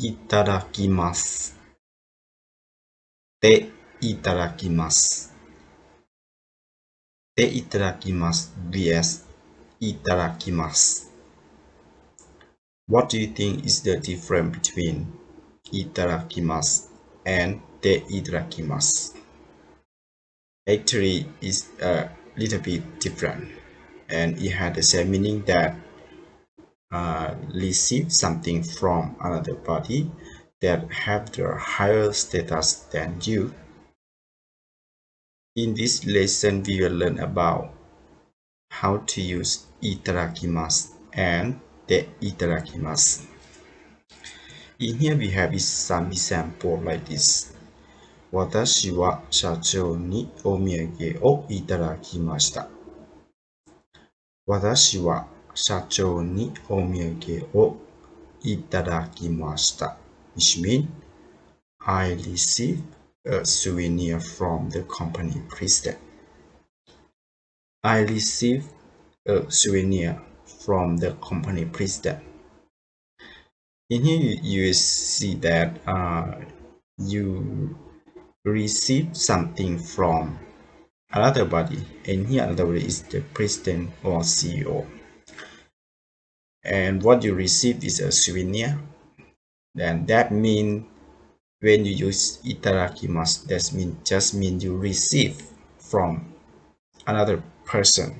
いただきます。ていただきます。ていただきます VS いただきます。What do you think is the difference between いただきます and ていただきます? Actually, it's a little bit different, and it had the same meaning that receive something from another body that have the higher status than you. In this lesson, we will learn about how to use いただきます and ていただきます. In here we have some example like this. 私は社長にお土産をいただきました。私は社長にお土産をいただきました。Which means I received a souvenir from the company president. I received a souvenir from the company president. In here you see that you receive something from another body, and here another body is the president or CEO. And what you receive is a souvenir. Then that means when you use いただきます, that just mean you receive from another person.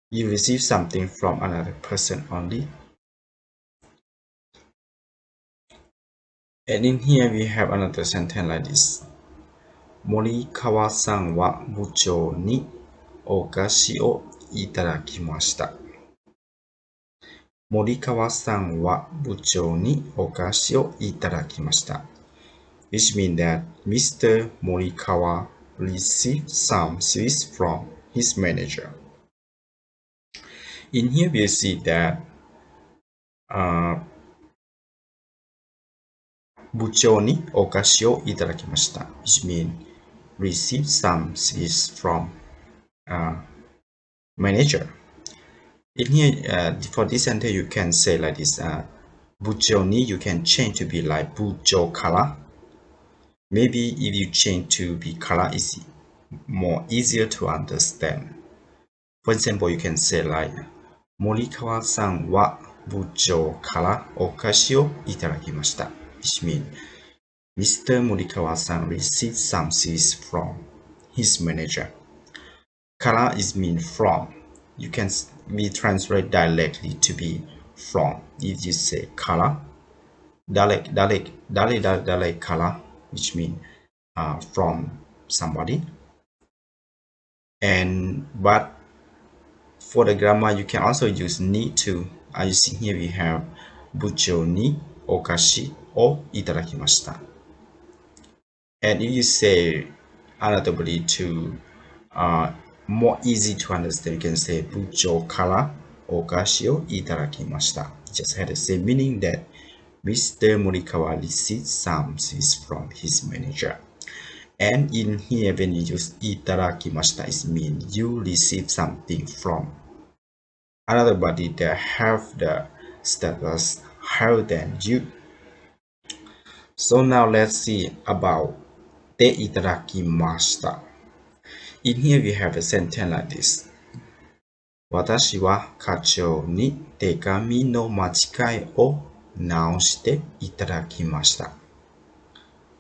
You receive something from another person only. And in here we have another sentence like this. 森川さんは部長にお菓子をいただきました。森川さんは部長にお菓子をいただきました。Which means that Mr. Morikawa received some sweets from his manager. In here we see that 部長にお菓子をいただきました。Which means receive some sweets from manager. In here, for this sentence, you can say like this. 部長に you can change to be like 部長から。Maybe if you change to be から is more easier to understand. For example, you can say like 森川さんは部長からお菓子をいただきました。Which means Mr. Morikawa-san received some sweets from his manager. Kara is mean from. You can be translate directly to be from. If you say kara, dale kara, which means from somebody. But for the grammar, you can also use ni to. As you see here, we have 部長にお菓子をいただきました。And if you say annotably to more easy to understand, you can say 部長からお菓子をいただきました。Just had the same meaning that Mr. Morikawa received some sweets from his manager. And in here, when you use いただきました, it means you receive something from another body that have the status higher than you. So now let's see about ていただきました。In here we have a sentence like this. 私は課長に手紙の間違いを直していただきました。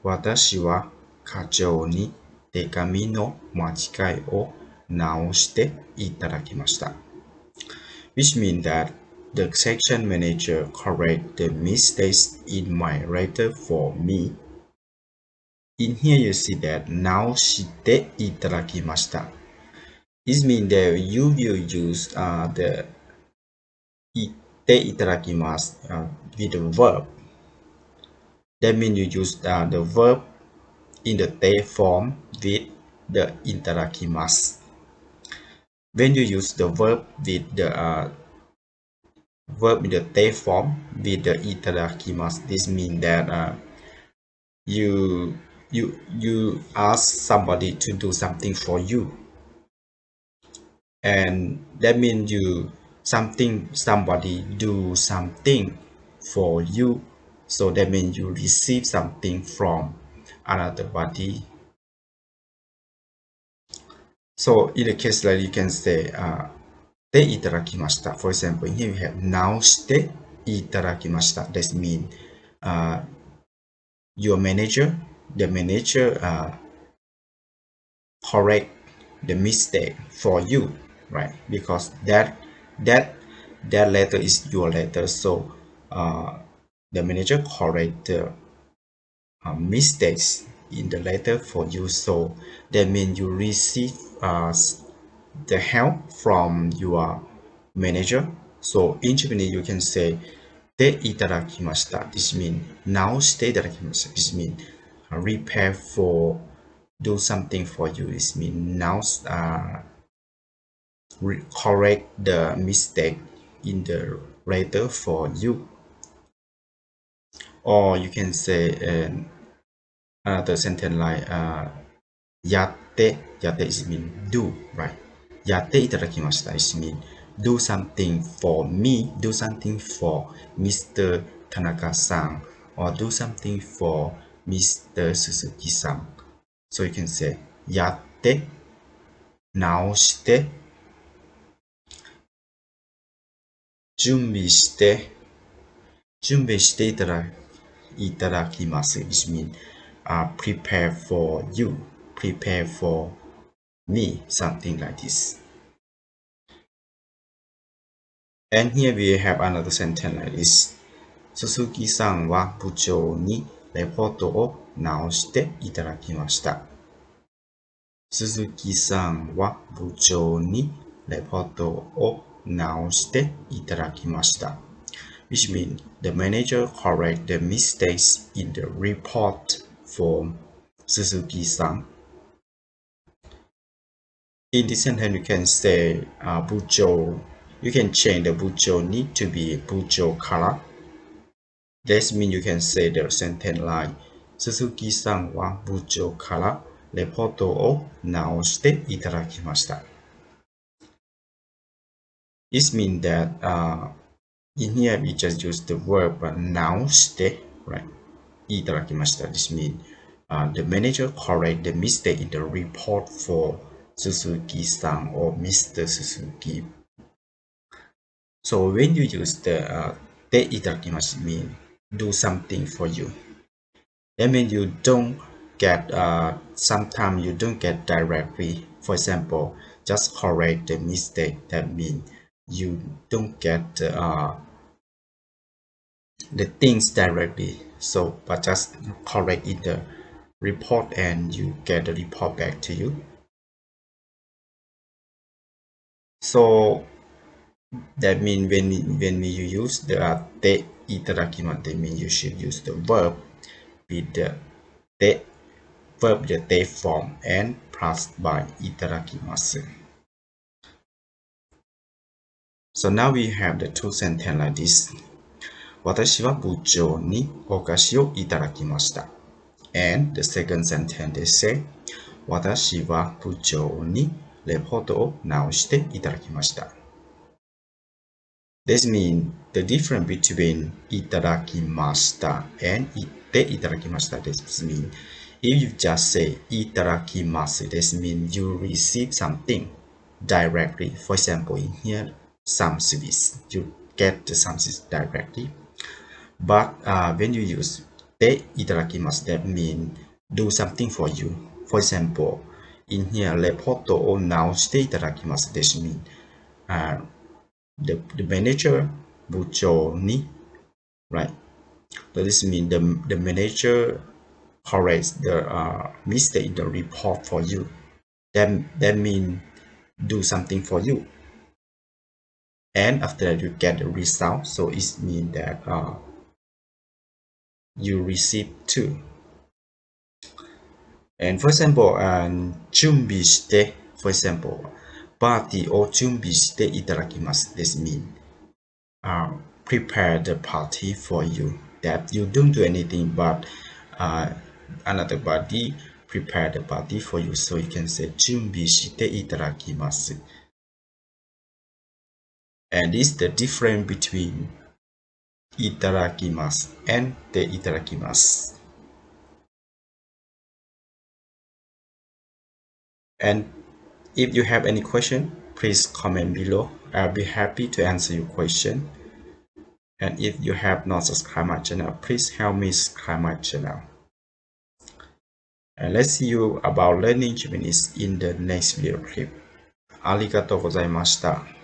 私は課長に手紙の間違いを直していただきました。Which means that the section manager correct the mistakes in my letter for me. In here you see that 直していただきました。This means that you will use the ていただきます with the verb. That means you use the verb in the て form with the いただきます. When you use the verb with the verb in the て form with the いただきます, this means that you ask somebody to do something for you, and that means somebody do something for you So that means you receive something from another body. So in the case like you can say, でいただきました. For example, here we have 直していただきました. That means your manager, the manager correct the mistake for you, right? Because that letter is your letter, so the manager correct the mistakes in the letter for you. So that means you receive the help from your manager. So in Japanese you can say でいただきました. This means 直していただきました. This means repair for do something for you. This means now correct the mistake in the letter for you. Or you can say another sentence like やってis mean do, right? やっていただきました is mean do something for me, do something for Mr. Tanaka-san, or do something for Mr. Suzuki-san. So you can say やって直して準備していただきます It means prepare for you, prepare for me, something like this. And here we have another sentence like this. 鈴木さんは部長にレポートを直していただきました。鈴木さんは部長にレポートを直していただきました。Which means the manager correct the mistakes in the report for Suzuki-san. In this sentence, you can say 部長. You can change the 部長に to be 部長から. That means you can say the sentence like 鈴木さんは部長からレポートを直していただきました。It means that in here we just use the verb 直して, right? いただきました. This means the manager correct the mistake in the report for Suzuki-san or Mr. Suzuki. So when you use the でいただきます mean do something for you. That means you don't get sometimes you don't get directly. For example, just correct the mistake. That means you don't get the things directly. So but just correct in the report and you get the report back to you. So that means when you use the でいただきます that means you should use the verb with the で verb the で form and plus by いただきます. So now we have the two sentences like this. 私は部長にお菓子をいただきました. And the second sentence they say 私は部長にレポートを直していただきました. This means the difference between いただきました and でいただきました. This means if you just say いただきます this means you receive something directly. For example, in here, some service. You get the service directly. But when you use でいただきます that means do something for you. For example, in here, レポートを直していただきます This means the manager 部長に right? So this means the manager corrects the mistake in the report for you. That means do something for you. And after that you get the result. So it means that you receive two. And for example, 準備して for example, パーティーを準備していただきます This means prepare the party for you. That you don't do anything but another body prepare the party for you. So you can say 準備していただきます. And this is the difference between Itadakimasu and ていただきます。And if you have any question, please comment below. I'll be happy to answer your question. And if you have not subscribed my channel, please help me subscribe my channel. And let's see you about learning Japanese in the next video clip. ありがとうございました。